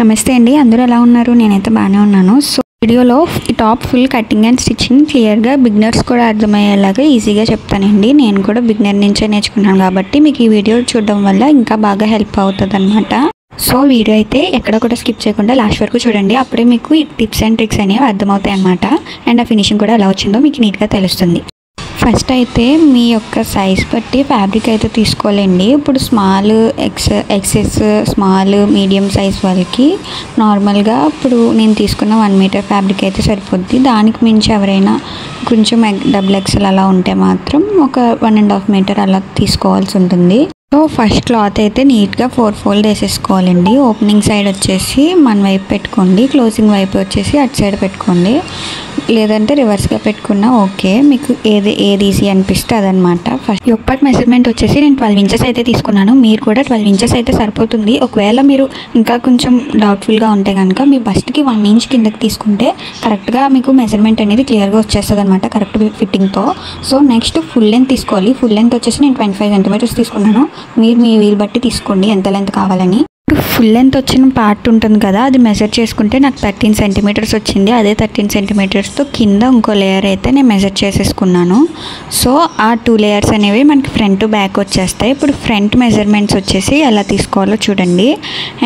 నమస్తే అండి, అందరూ ఎలా ఉన్నారు? నేనైతే బాగానే ఉన్నాను. సో వీడియోలో ఈ top full cutting and stitching క్లియర్గా బిగినర్స్ కూడా అర్థమయ్యేలాగా ఈజీగా చెప్తానండి. నేను కూడా బిగినర్ నుంచే నేర్చుకున్నాను కాబట్టి మీకు ఈ వీడియో చూడడం వల్ల ఇంకా బాగా హెల్ప్ అవుతుంది అనమాట. సో వీడియో అయితే ఎక్కడ కూడా స్కిప్ చేయకుండా లాస్ట్ వరకు చూడండి. అప్పుడే మీకు ఈ టిప్స్ అండ్ ట్రిక్స్ అనేవి అర్థమవుతాయి అనమాట. అండ్ ఆ ఫినిషింగ్ కూడా ఎలా వచ్చిందో మీకు నీట్గా తెలుస్తుంది. ఫస్ట్ అయితే మీ యొక్క సైజ్ బట్టి ఫ్యాబ్రిక్ అయితే తీసుకోవాలండి. ఇప్పుడు small excess small medium size వాళ్ళకి నార్మల్గా ఇప్పుడు నేను తీసుకున్న 1 మీటర్ ఫ్యాబ్రిక్ అయితే సరిపోద్ది. దానికి మించి ఎవరైనా కొంచెం డబుల్ ఎక్సెల్ అలా ఉంటే మాత్రం ఒక 1.5 మీటర్ అలా తీసుకోవాల్సి ఉంటుంది. సో ఫస్ట్ క్లాత్ అయితే నీట్గా 4 ఫోల్డ్ వేసేసుకోవాలండి. ఓపెనింగ్ సైడ్ వచ్చేసి మన వైపు పెట్టుకోండి, క్లోజింగ్ వైపు వచ్చేసి అటు సైడ్ పెట్టుకోండి, లేదంటే రివర్స్గా పెట్టుకున్నా ఓకే, మీకు ఏది ఈజీ అనిపిస్తే అదనమాట. ఫస్ట్ యొప్పటి మెజర్మెంట్ వచ్చేసి నేను 12 ఇంచెస్ అయితే తీసుకున్నాను. మీరు కూడా 12 ఇంచెస్ అయితే సరిపోతుంది. ఒకవేళ మీరు ఇంకా కొంచెం డౌట్ఫుల్గా ఉంటే కనుక మీ బస్ట్కి 1 ఇంచ్ కిందకి తీసుకుంటే కరెక్ట్గా మీకు మెజర్మెంట్ అనేది క్లియర్గా వచ్చేస్తుంది అనమాట, కరెక్ట్ ఫిట్టింగ్తో. సో నెక్స్ట్ ఫుల్ లెంత్ తీసుకోవాలి. ఫుల్ లెంత్ వచ్చేసి నేను 25 సెంటీమీటర్స్ తీసుకున్నాను. మీరు మీ వీలు బట్టి తీసుకోండి ఎంత లెంత్ కావాలని. ఫుల్ లెంత్ వచ్చిన పార్ట్ ఉంటుంది కదా, అది మెజర్ చేసుకుంటే నాకు 13 సెంటీమీటర్స్ వచ్చింది. అదే 13 సెంటీమీటర్స్తో కింద ఇంకో లేయర్ అయితే నేను మెజర్ చేసేసుకున్నాను. సో ఆ 2 లేయర్స్ అనేవి మనకి ఫ్రంట్ బ్యాక్ వచ్చేస్తాయి. ఇప్పుడు ఫ్రంట్ మెజర్మెంట్స్ వచ్చేసి ఎలా తీసుకోవాలో చూడండి.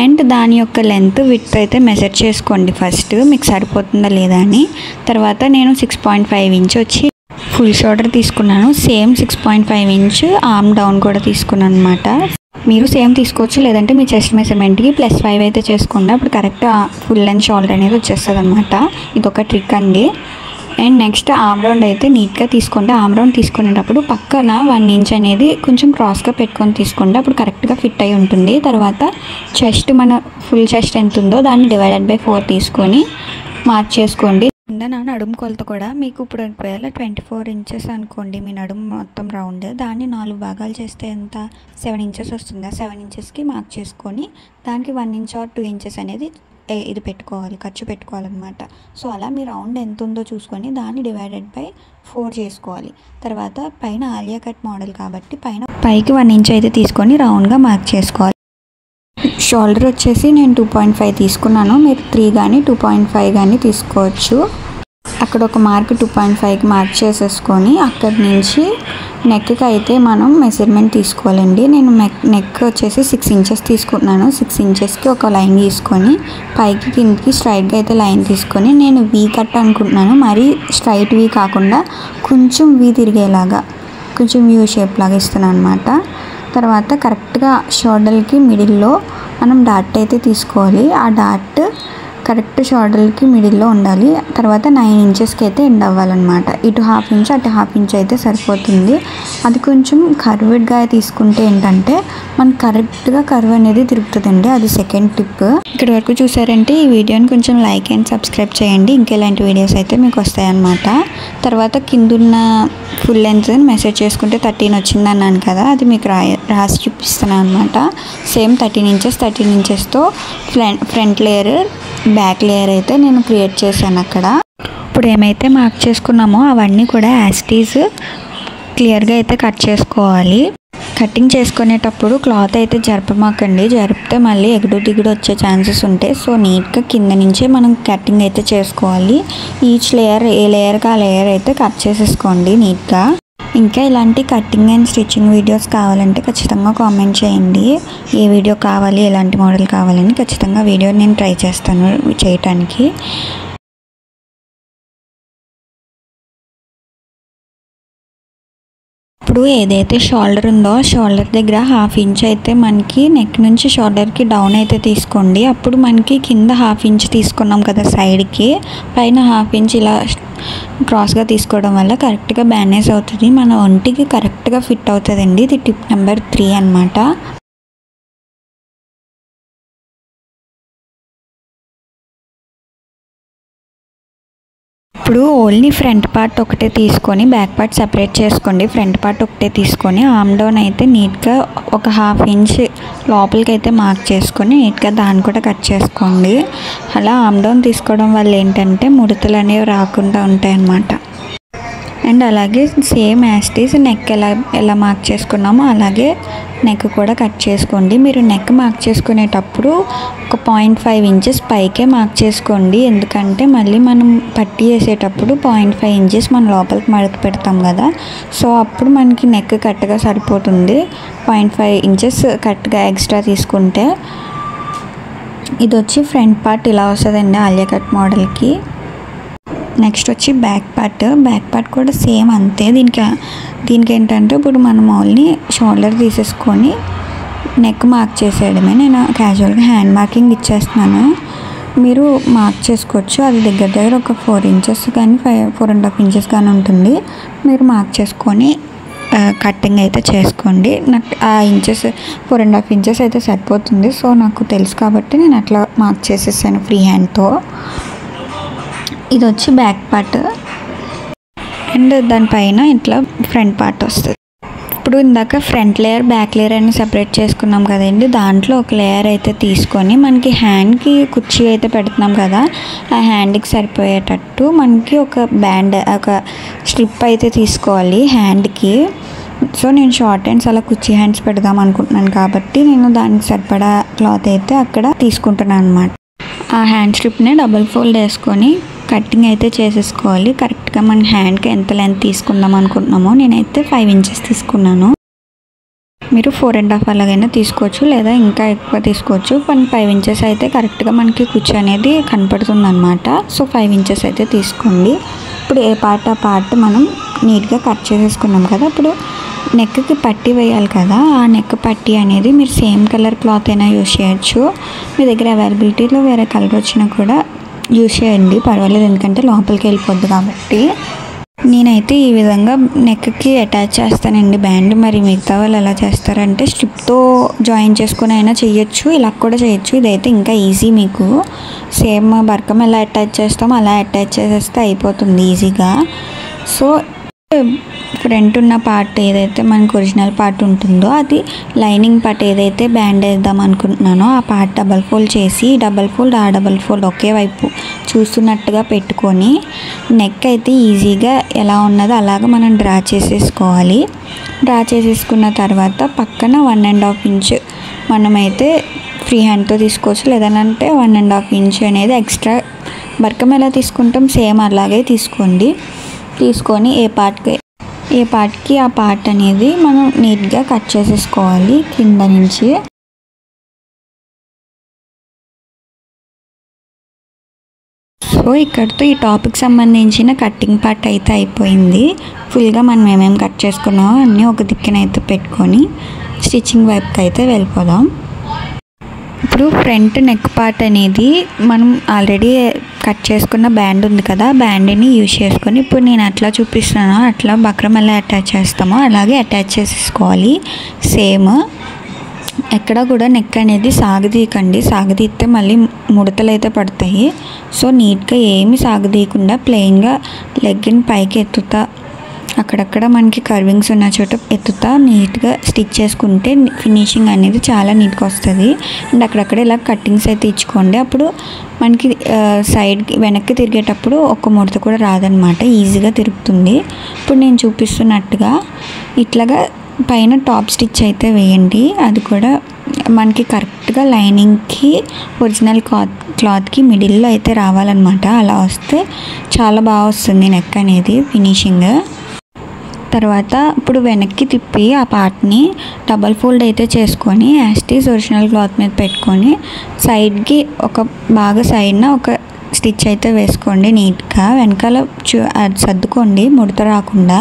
అండ్ దాని యొక్క లెంత్ విడ్త్ అయితే మెజర్ చేసుకోండి ఫస్ట్, మీకు సరిపోతుందా లేదా అని. తర్వాత నేను 6.5 ఇంచ్ వచ్చి ఫుల్ షోల్డర్ తీసుకున్నాను. సేమ్ 6.5 ఇంచ్ ఆర్మ్ డౌన్ కూడా తీసుకున్నాను అనమాట. మీరు సేమ్ తీసుకోవచ్చు, లేదంటే మీ చెస్ట్ మెజర్మెంట్కి +5 అయితే చేసుకోండి. అప్పుడు కరెక్ట్ ఫుల్ లెంత్ షోల్డర్ అనేది వచ్చేస్తుంది అనమాట. ఇదొక ట్రిక్ అండి. అండ్ నెక్స్ట్ ఆర్మ్ రౌండ్ అయితే నీట్గా తీసుకోండి. ఆర్మ్ రౌండ్ తీసుకునేటప్పుడు పక్కన 1 ఇంచ్ అనేది కొంచెం క్రాస్గా పెట్టుకొని తీసుకోండి, అప్పుడు కరెక్ట్గా ఫిట్ అయి ఉంటుంది. తర్వాత చెస్ట్ మన ఫుల్ చెస్ట్ ఎంత ఉందో దాన్ని /4 తీసుకొని మార్క్ చేసుకోండి. కింద నా నడుము కొలత కూడా మీకు ఇప్పుడు ఒకవేళ 24 ఇంచెస్ అనుకోండి మీ నడుము మొత్తం రౌండ్, దాన్ని 4 భాగాలు చేస్తే ఎంత 7 ఇంచెస్ వస్తుంది. 7 ఇంచెస్కి మార్క్ చేసుకొని దానికి 1 ఇంచ్ ఆర్ 2 ఇంచెస్ అనేది ఇది పెట్టుకోవాలి, ఖర్చు పెట్టుకోవాలన్నమాట. సో అలా మీ రౌండ్ ఎంత ఉందో చూసుకొని దాన్ని /4 చేసుకోవాలి. తర్వాత పైన ఆలియా కట్ మోడల్ కాబట్టి పైకి 1 ఇంచ్ అయితే తీసుకొని రౌండ్గా మార్క్ చేసుకోవాలి. షోల్డర్ వచ్చేసి నేను 2.5 తీసుకున్నాను. మీరు 3 కానీ 2.5 కానీ తీసుకోవచ్చు. అక్కడ ఒక మార్క్ 2.5కి మార్క్ చేసేసుకొని అక్కడి నుంచి నెక్కి అయితే మనం మెజర్మెంట్ తీసుకోవాలండి. నేను నెక్ వచ్చేసి 6 ఇంచెస్ తీసుకుంటున్నాను. 6 ఇంచెస్కి ఒక లైన్ తీసుకొని పైకి కిందకి స్ట్రైట్గా అయితే లైన్ తీసుకొని నేను వీ కట్ అనుకుంటున్నాను. మరి స్ట్రైట్ వీ కాకుండా కొంచెం వీ తిరిగేలాగా కొంచెం యూ షేప్ లాగా ఇస్తున్నాను అనమాట. తర్వాత కరెక్ట్గా షోల్డర్కి మిడిల్లో మనం డాట్ అయితే తీసుకోవాలి. ఆ డాట్ కరెక్ట్ షోల్డర్కి మిడిల్లో ఉండాలి. తర్వాత 9 ఇంచెస్కి అయితే ఎండ్ అవ్వాలన్నమాట. ఇటు 1/2 ఇంచ్ అటు 1/2 ఇంచ్ అయితే సరిపోతుంది. అది కొంచెం కర్వ్డ్గా తీసుకుంటే ఏంటంటే మనకు కరెక్ట్గా కర్వ్ అనేది తిరుగుతుందండి. అది సెకండ్ టిప్. ఇక్కడ వరకు చూసారంటే ఈ వీడియోని కొంచెం లైక్ అండ్ సబ్స్క్రైబ్ చేయండి, ఇంకెలాంటి వీడియోస్ అయితే మీకు వస్తాయన్నమాట. తర్వాత కిందున్న ఫుల్ లెంత్ మెసేజ్ చేసుకుంటే 13 వచ్చింది అన్నాను కదా, అది మీకు రాసి చూపిస్తున్నాను అనమాట. సేమ్ 13 ఇంచెస్తో ఫ్రంట్ లేయర్ బ్యాక్ లేయర్ అయితే నేను క్రియేట్ చేశాను అక్కడ. ఇప్పుడు ఏమైతే మార్క్ చేసుకున్నామో అవన్నీ కూడా యాజ్ ఇట్ ఈజ్ క్లియర్గా అయితే కట్ చేసుకోవాలి. కటింగ్ చేసుకునేటప్పుడు క్లాత్ అయితే జరపమాకండి, జరిపితే మళ్ళీ ఎగుడు దిగుడు వచ్చే ఛాన్సెస్ ఉంటాయి. సో నీట్గా కింద నుంచే మనం కటింగ్ అయితే చేసుకోవాలి. ఈచ్ లేయర్ ఏ లేయర్కి ఆ లేయర్ అయితే కట్ చేసేసుకోండి నీట్గా. ఇంకా ఇలాంటి కటింగ్ అండ్ స్టిచ్చింగ్ వీడియోస్ కావాలంటే ఖచ్చితంగా కామెంట్ చేయండి. ఏ వీడియో కావాలి, ఎలాంటి మోడల్ కావాలని ఖచ్చితంగా వీడియో నేను ట్రై చేస్తాను చేయటానికి. ఇప్పుడు ఏదైతే షోల్డర్ ఉందో షోల్డర్ దగ్గర 1/2 ఇంచ్ అయితే మనకి నెక్ నుంచి షోల్డర్కి డౌన్ అయితే తీసుకోండి. అప్పుడు మనకి కింద 1/2 ఇంచ్ తీసుకున్నాం కదా సైడ్కి, పైన 1/2 ఇంచ్ ఇలా క్రాస్గా తీసుకోవడం వల్ల కరెక్ట్గా బ్యానేజ్ అవుతుంది, మన ఒంటికి కరెక్ట్గా ఫిట్ అవుతుందండి. ఇది టిప్ నెంబర్ 3 అనమాట. ఇప్పుడు ఓన్లీ ఫ్రంట్ పార్ట్ ఒకటే తీసుకొని బ్యాక్ పార్ట్ సెపరేట్ చేసుకోండి. ఫ్రంట్ పార్ట్ ఒకటే తీసుకొని ఆర్మ్ డౌన్ అయితే నీట్గా ఒక 1/2 ఇంచ్ లోపలికి అయితే మార్క్ చేసుకొని నీట్గా దాన్ని కూడా కట్ చేసుకోండి. అలా ఆర్మ్ డౌన్ తీసుకోవడం వల్ల ఏంటంటే ముడతలు అనేవి రాకుండా ఉంటాయి అన్నమాట. అండ్ అలాగే సేమ్ యాస్టీస్ నెక్ ఎలా మార్క్ చేసుకున్నామో అలాగే నెక్ కూడా కట్ చేసుకోండి. మీరు నెక్ మార్క్ చేసుకునేటప్పుడు ఒక 0.5 ఇంచెస్ పైకే మార్క్ చేసుకోండి. ఎందుకంటే మళ్ళీ మనం పట్టీ వేసేటప్పుడు 0.5 ఇంచెస్ మనం లోపలికి మడత పెడతాం కదా, సో అప్పుడు మనకి నెక్ కరెక్ట్గా సరిపోతుంది. 0.5 ఇంచెస్ కరెక్ట్గా ఎక్స్ట్రా తీసుకుంటే. ఇది వచ్చి ఫ్రంట్ పార్ట్ ఇలా వస్తుందండి ఆలియా కట్ మోడల్కి. నెక్స్ట్ వచ్చి బ్యాక్ పార్ట్ కూడా సేమ్ అంతే. దీనికి ఏంటంటే ఇప్పుడు మనం ఓన్లీ షోల్డర్ తీసేసుకొని నెక్ మార్క్ చేసేయడమే. నేను క్యాజువల్గా హ్యాండ్ మార్కింగ్ ఇచ్చేస్తున్నాను, మీరు మార్క్ చేసుకోవచ్చు. అది దగ్గర ఒక 4 ఇంచెస్ కానీ 4.5 ఇంచెస్ కానీ ఉంటుంది. మీరు మార్క్ చేసుకొని కటింగ్ అయితే చేసుకోండి. నాకు ఆ ఇంచెస్ 4.5 ఇంచెస్ అయితే సరిపోతుంది. సో నాకు తెలుసు కాబట్టి నేను అట్లా మార్క్ చేసేసాను ఫ్రీ హ్యాండ్తో. ఇది వచ్చి బ్యాక్ పార్ట్ అండ్ దానిపైన ఇట్లా ఫ్రంట్ పార్ట్ వస్తుంది. ఇప్పుడు ఇందాక ఫ్రంట్ లేయర్ బ్యాక్ లేయర్ అని సెపరేట్ చేసుకున్నాం కదండి, దాంట్లో ఒక లేయర్ అయితే తీసుకొని మనకి హ్యాండ్కి కుర్చీ అయితే పెడుతున్నాం కదా, ఆ హ్యాండ్కి సరిపోయేటట్టు మనకి ఒక బ్యాండ్ ఒక స్ట్రిప్ అయితే తీసుకోవాలి హ్యాండ్కి. సో నేను షార్ట్ హ్యాండ్స్ అలా కుర్చీ హ్యాండ్స్ పెడదాం అనుకుంటున్నాను కాబట్టి నేను దానికి సరిపడా క్లాత్ అయితే అక్కడ తీసుకుంటున్నాను అనమాట. ఆ హ్యాండ్ స్ట్రిప్ని డబుల్ ఫోల్డ్ వేసుకొని కటింగ్ అయితే చేసేసుకోవాలి. కరెక్ట్గా మన హ్యాండ్కి ఎంత లెంత్ తీసుకుందాం అనుకుంటున్నామో నేనైతే 5 ఇంచెస్ తీసుకున్నాను. మీరు 4.5 అలాగైనా తీసుకోవచ్చు, లేదా ఇంకా ఎక్కువ తీసుకోవచ్చు. 5 ఇంచెస్ అయితే కరెక్ట్గా మనకి కుర్చీ అనేది కనపడుతుంది అనమాట. సో 5 ఇంచెస్ అయితే తీసుకోండి. ఇప్పుడు ఏ పార్ట్ ఆ పార్ట్ మనం నీట్గా కట్ చేసేసుకున్నాం కదా, ఇప్పుడు నెక్కి పట్టీ వేయాలి కదా, ఆ నెక్ పట్టీ అనేది మీరు సేమ్ కలర్ క్లాత్ అయినా యూజ్ చేయొచ్చు. మీ దగ్గర అవైలబిలిటీలో వేరే కలర్ వచ్చినా కూడా యూజ్ చేయండి, పర్వాలేదు, ఎందుకంటే లోపలికి వెళ్ళిపోద్ది కాబట్టి. నేనైతే ఈ విధంగా నెక్కి అటాచ్ చేస్తానండి బ్యాండ్. మరి మిగతా వాళ్ళు ఎలా చేస్తారంటే స్ట్రిప్తో జాయిన్ చేసుకుని అయినా చేయొచ్చు, ఇలా కూడా చేయొచ్చు. ఇదైతే ఇంకా ఈజీ, మీకు సేమ్ బర్కం ఎలా అటాచ్ చేస్తామో అలా అటాచ్ చేసేస్తే అయిపోతుంది ఈజీగా. సో ఫ్రంట్ ఉన్న పార్ట్ ఏదైతే మనకు ఒరిజినల్ పార్ట్ ఉంటుందో, అది లైనింగ్ పార్ట్ ఏదైతే బ్యాండ్ వేద్దాం అనుకుంటున్నానో ఆ పార్ట్ డబల్ ఫోల్డ్ చేసి ఆ డబల్ ఫోల్డ్ ఒకే వైపు చూస్తున్నట్టుగా పెట్టుకొని నెక్ అయితే ఈజీగా ఎలా ఉన్నదో అలాగా మనం డ్రా చేసేసుకోవాలి. డ్రా చేసేసుకున్న తర్వాత పక్కన 1.5 ఇంచ్ మనమైతే ఫ్రీ హ్యాండ్తో తీసుకోవచ్చు, లేదంటే 1.5 ఇంచ్ అనేది ఎక్స్ట్రా బర్కం ఎలా తీసుకుంటాం సేమ్ అలాగే తీసుకోండి. తీసుకొని ఏ పార్ట్కి ఆ పార్ట్ అనేది మనం నీట్గా కట్ చేసేసుకోవాలి కింద నుంచి. సో ఇక్కడితో ఈ టాపిక్ సంబంధించిన కట్టింగ్ పార్ట్ అయితే అయిపోయింది. ఫుల్గా మనం ఏమేమి కట్ చేసుకున్నామో అన్నీ ఒక దిక్కున అయితే పెట్టుకొని స్టిచ్చింగ్ వైపుకి అయితే వెళ్ళిపోదాం. ఇప్పుడు ఫ్రంట్ నెక్ పార్ట్ అనేది మనం ఆల్రెడీ కట్ చేసుకున్న బ్యాండ్ ఉంది కదా, బ్యాండ్ని యూజ్ చేసుకొని ఇప్పుడు నేను అట్లా చూపిస్తున్నానో అట్లా బక్రం ఎలా అటాచ్ చేస్తామో అలాగే అటాచ్ చేసేసుకోవాలి. సేమ్ ఎక్కడ కూడా నెక్ అనేది సాగదీయకండి, సాగదీస్తే మళ్ళీ ముడతలు అయితే పడతాయి. సో నీట్గా ఏమి సాగదీయకుండా ప్లెయిన్గా లెగ్గిన్ పైకి ఎత్తుతా, అక్కడక్కడ మనకి కర్వింగ్స్ ఉన్న చోట ఎత్తుతా నీట్గా స్టిచ్ చేసుకుంటే ఫినిషింగ్ అనేది చాలా నీట్గా వస్తుంది. అండ్ అక్కడక్కడ ఇలా కట్టింగ్స్ అయితే ఇచ్చుకోండి, అప్పుడు మనకి సైడ్కి వెనక్కి తిరిగేటప్పుడు ఒక్క ముడత కూడా రాదనమాట, ఈజీగా తిరుగుతుంది. ఇప్పుడు నేను చూపిస్తున్నట్టుగా ఇట్లాగా పైన టాప్ స్టిచ్ అయితే వేయండి. అది కూడా మనకి కరెక్ట్గా లైనింగ్కి ఒరిజినల్ క్లాత్కి మిడిల్లో అయితే రావాలన్నమాట. అలా వస్తే చాలా బాగా వస్తుంది నెక్ అనేది ఫినిషింగ్. తర్వాత ఇప్పుడు వెనక్కి తిప్పి ఆ పార్ట్ని డబల్ ఫోల్డ్ అయితే చేసుకొని యాస్టీస్ ఒరిజినల్ క్లాత్ మీద పెట్టుకొని సైడ్కి ఒక బాగా సైడ్న ఒక స్టిచ్ అయితే వేసుకోండి నీట్గా. వెనకాల అది సర్దుకోండి ముడత రాకుండా.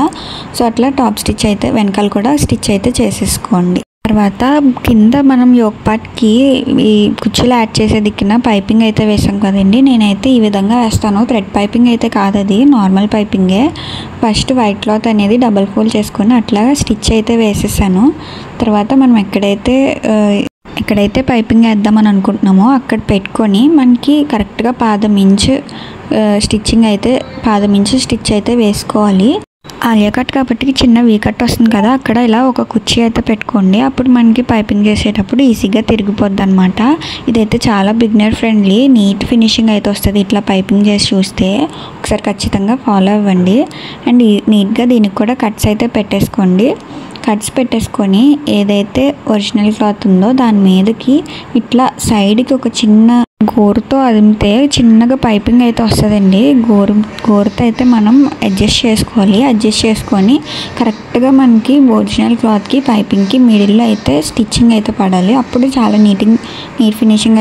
సో అట్లా టాప్ స్టిచ్ అయితే వెనకాల కూడా స్టిచ్ అయితే చేసేసుకోండి. తర్వాత కింద మనం యోక్ పార్ట్కి ఈ కుర్చీలో యాడ్ చేసే దిక్కున పైపింగ్ అయితే వేసాం కదండి, నేనైతే ఈ విధంగా వేస్తాను. థ్రెడ్ పైపింగ్ అయితే కాదు, అది నార్మల్ పైపింగే. ఫస్ట్ వైట్ క్లాత్ అనేది డబల్ ఫోల్డ్ చేసుకొని అట్లా స్టిచ్ అయితే వేసేసాను. తర్వాత మనం ఎక్కడైతే పైపింగ్ వేద్దామని అనుకుంటున్నామో అక్కడ పెట్టుకొని మనకి కరెక్ట్గా పాదం ఇంచు స్టిచ్ అయితే వేసుకోవాలి. ఆలియా కట్ కాబట్టి చిన్న వీ కట్ వస్తుంది కదా, అక్కడ ఇలా ఒక కుర్చీ అయితే పెట్టుకోండి. అప్పుడు మనకి పైపింగ్ చేసేటప్పుడు ఈజీగా తిరిగిపోద్ది అనమాట. ఇదైతే చాలా బిగినర్ ఫ్రెండ్లీ, నీట్ ఫినిషింగ్ అయితే వస్తుంది ఇట్లా పైపింగ్ చేసి చూస్తే. ఒకసారి ఖచ్చితంగా ఫాలో అవ్వండి. అండ్ నీట్గా దీనికి కూడా కట్స్ అయితే పెట్టేసుకోండి. కట్స్ పెట్టేసుకొని ఏదైతే ఒరిజినల్ క్లాత్ ఉందో దాని మీదకి ఇట్లా సైడ్కి ఒక చిన్న గోరుతో అదిమితే చిన్నగా పైపింగ్ అయితే వస్తుందండి. గోరుతో అయితే మనం అడ్జస్ట్ చేసుకోవాలి. అడ్జస్ట్ చేసుకొని కరెక్ట్గా మనకి ఒరిజినల్ క్లాత్కి పైపింగ్కి మిడిల్లో అయితే స్టిచ్చింగ్ అయితే పడాలి. అప్పుడు చాలా నీట్ ఫినిషింగ్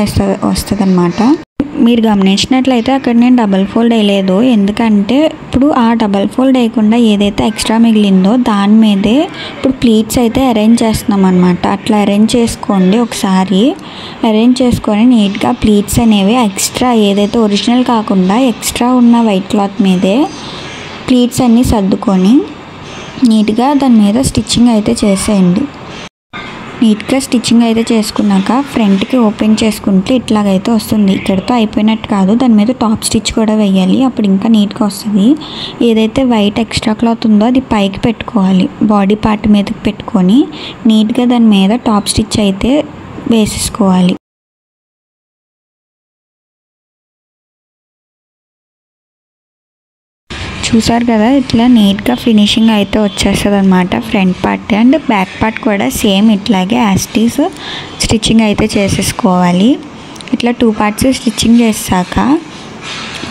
వస్తుంది అనమాట. మీరు గమనించినట్లయితే అక్కడ నేను డబల్ ఫోల్డ్ వేయలేదు, ఎందుకంటే ఇప్పుడు ఆ డబల్ ఫోల్డ్ వేయకుండా ఏదైతే ఎక్స్ట్రా మిగిలిందో దాని మీదే ఇప్పుడు ప్లీట్స్ అయితే అరేంజ్ చేస్తున్నాం అనమాట. అట్లా అరేంజ్ చేసుకోండి. ఒకసారి అరేంజ్ చేసుకొని నీట్గా ప్లీట్స్ అనేవి ఎక్స్ట్రా ఏదైతే ఒరిజినల్ కాకుండా ఎక్స్ట్రా ఉన్న వైట్ క్లాత్ మీదే ప్లీట్స్ అన్నీ సర్దుకొని నీట్గా దాని మీద స్టిచ్చింగ్ అయితే చేసేయండి. నీట్గా స్టిచ్చింగ్ అయితే చేసుకున్నాక ఫ్రంట్కి ఓపెన్ చేసుకుంటే ఇట్లాగైతే వస్తుంది. ఇక్కడితో అయిపోయినట్టు కాదు, దాని మీద టాప్ స్టిచ్ కూడా వేయాలి, అప్పుడు ఇంకా నీట్గా వస్తుంది. ఏదైతే వైట్ ఎక్స్ట్రా క్లాత్ ఉందో అది పైకి పెట్టుకోవాలి, బాడీ పార్ట్ మీదకి పెట్టుకొని నీట్గా దాని మీద టాప్ స్టిచ్ అయితే వేసేసుకోవాలి. చూసారు కదా, ఇట్లా నీట్గా ఫినిషింగ్ అయితే వచ్చేస్తుంది అనమాట. Front part and back part కూడా సేమ్ ఇట్లాగే యాస్టీస్ స్టిచ్చింగ్ అయితే చేసేసుకోవాలి. ఇట్లా 2 పార్ట్స్ స్టిచ్చింగ్ చేసాక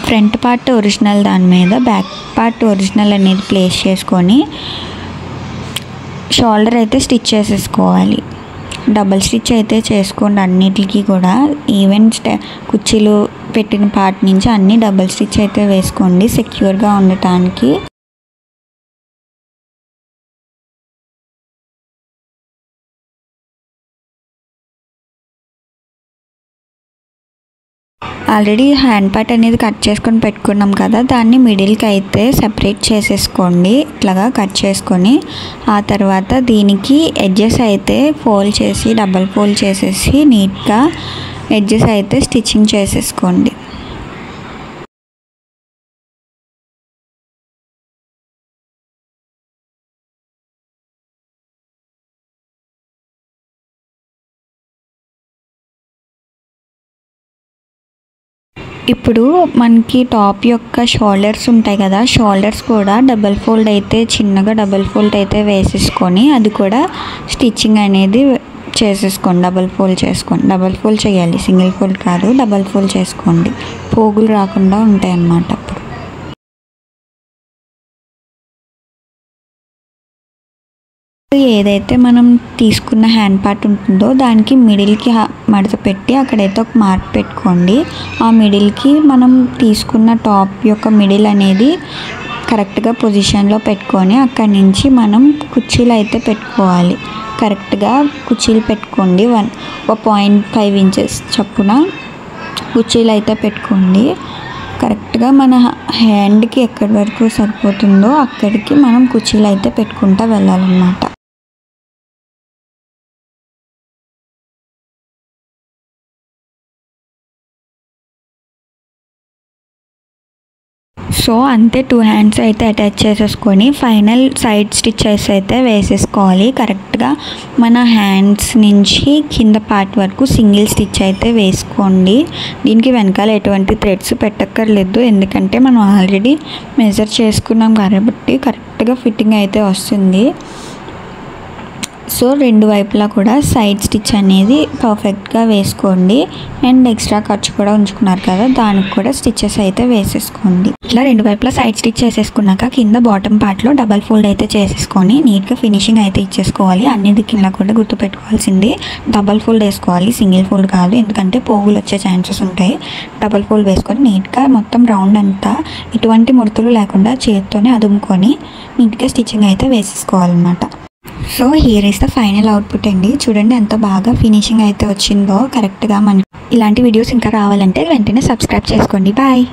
ఫ్రంట్ పార్ట్ ఒరిజినల్ దాని మీద బ్యాక్ పార్ట్ ఒరిజినల్ అనేది ప్లేస్ చేసుకొని షోల్డర్ అయితే స్టిచ్ చేసేసుకోవాలి. డబల్ స్టిచ్ అయితే చేసుకోండి అన్నిటికీ కూడా. ఈవెన్ కుర్చీలు పెట్టిన పార్ట్ నుంచి అన్ని డబల్ స్టిచ్ అయితే వేసుకోండి సెక్యూర్గా ఉండటానికి. ఆల్రెడీ హ్యాండ్ పార్ట్ అనేది కట్ చేసుకొని పెట్టుకున్నాం కదా, దాన్ని మిడిల్కి అయితే సెపరేట్ చేసేసుకోండి. ఇట్లాగా కట్ చేసుకొని ఆ తర్వాత దీనికి ఎడ్జెస్ అయితే ఫోల్డ్ చేసి డబల్ ఫోల్డ్ చేసేసి నీట్గా ఎడ్జెస్ అయితే స్టిచ్చింగ్ చేసేసుకోండి. ఇప్పుడు మనకి టాప్ యొక్క షోల్డర్స్ ఉంటాయి కదా, షోల్డర్స్ కూడా డబల్ ఫోల్డ్ అయితే చిన్నగా డబల్ ఫోల్డ్ అయితే వేసేసుకొని అది కూడా స్టిచ్చింగ్ అనేది చేసేసుకోండి. డబల్ ఫోల్డ్ చేయాలి, సింగిల్ ఫోల్డ్ కాదు, డబల్ ఫోల్డ్ చేసుకోండి. పోగులు రాకుండా ఉంటాయి అన్నమాట. అప్పుడు ఏదైతే మనం తీసుకున్న హ్యాండ్ పార్ట్ ఉంటుందో దానికి మిడిల్కి మడత పెట్టి అక్కడైతే ఒక మార్క్ పెట్టుకోండి. ఆ మిడిల్కి మనం తీసుకున్న టాప్ యొక్క మిడిల్ అనేది కరెక్ట్గా పొజిషన్లో పెట్టుకొని అక్కడి నుంచి మనం కుర్చీలు అయితే పెట్టుకోవాలి. కరెక్ట్గా కుర్చీలు పెట్టుకోండి. 1.5 ఇంచెస్ చొప్పున కుర్చీలు అయితే పెట్టుకోండి. కరెక్ట్గా మన హ్యాండ్కి ఎక్కడి వరకు సరిపోతుందో అక్కడికి మనం కుర్చీలు అయితే పెట్టుకుంటూ వెళ్ళాలన్నమాట. సో అంతే, 2 హ్యాండ్స్ అయితే అటాచ్ చేసేసుకొని ఫైనల్ సైడ్ స్టిచెస్ అయితే వేసేసుకోవాలి. కరెక్ట్గా మన హ్యాండ్స్ నుంచి కింద పార్ట్ వరకు సింగిల్ స్టిచ్ అయితే వేసుకోండి. దీనికి వెనకాల ఎటువంటి థ్రెడ్స్ పెట్టక్కర్లేదు, ఎందుకంటే మనం ఆల్రెడీ మెజర్ చేసుకున్నాం కాబట్టి కరెక్ట్గా ఫిట్టింగ్ అయితే వస్తుంది. సో 2 వైపులా కూడా సైడ్ స్టిచ్ అనేది పర్ఫెక్ట్గా వేసుకోండి. అండ్ ఎక్స్ట్రా ఖర్చు కూడా ఉంచుకున్నారు కదా, దానికి కూడా స్టిచెస్ అయితే వేసేసుకోండి. ఇట్లా 2 వైపులా సైడ్ స్టిచ్ చేసేసుకున్నాక కింద బాటమ్ పార్ట్లో డబల్ ఫోల్డ్ అయితే చేసేసుకొని నీట్గా ఫినిషింగ్ అయితే ఇచ్చేసుకోవాలి. అన్ని దిక్కులా కూడా గుర్తుపెట్టుకోవాల్సింది డబల్ ఫోల్డ్ వేసుకోవాలి, సింగిల్ ఫోల్డ్ కాదు, ఎందుకంటే పోగులు వచ్చే ఛాన్సెస్ ఉంటాయి. డబల్ ఫోల్డ్ వేసుకొని నీట్గా మొత్తం రౌండ్ అంతా ఎటువంటి ముడతలు లేకుండా చేత్తోనే అదుముకొని నీట్గా స్టిచ్చింగ్ అయితే వేసేసుకోవాలన్నమాట. So here is the final output అండి. చూడండి ఎంత బాగా ఫినిషింగ్ అయితే వచ్చిందో కరెక్ట్గా. మనకి ఇలాంటి వీడియోస్ ఇంకా రావాలంటే వెంటనే సబ్స్క్రైబ్ చేసుకోండి. బాయ్.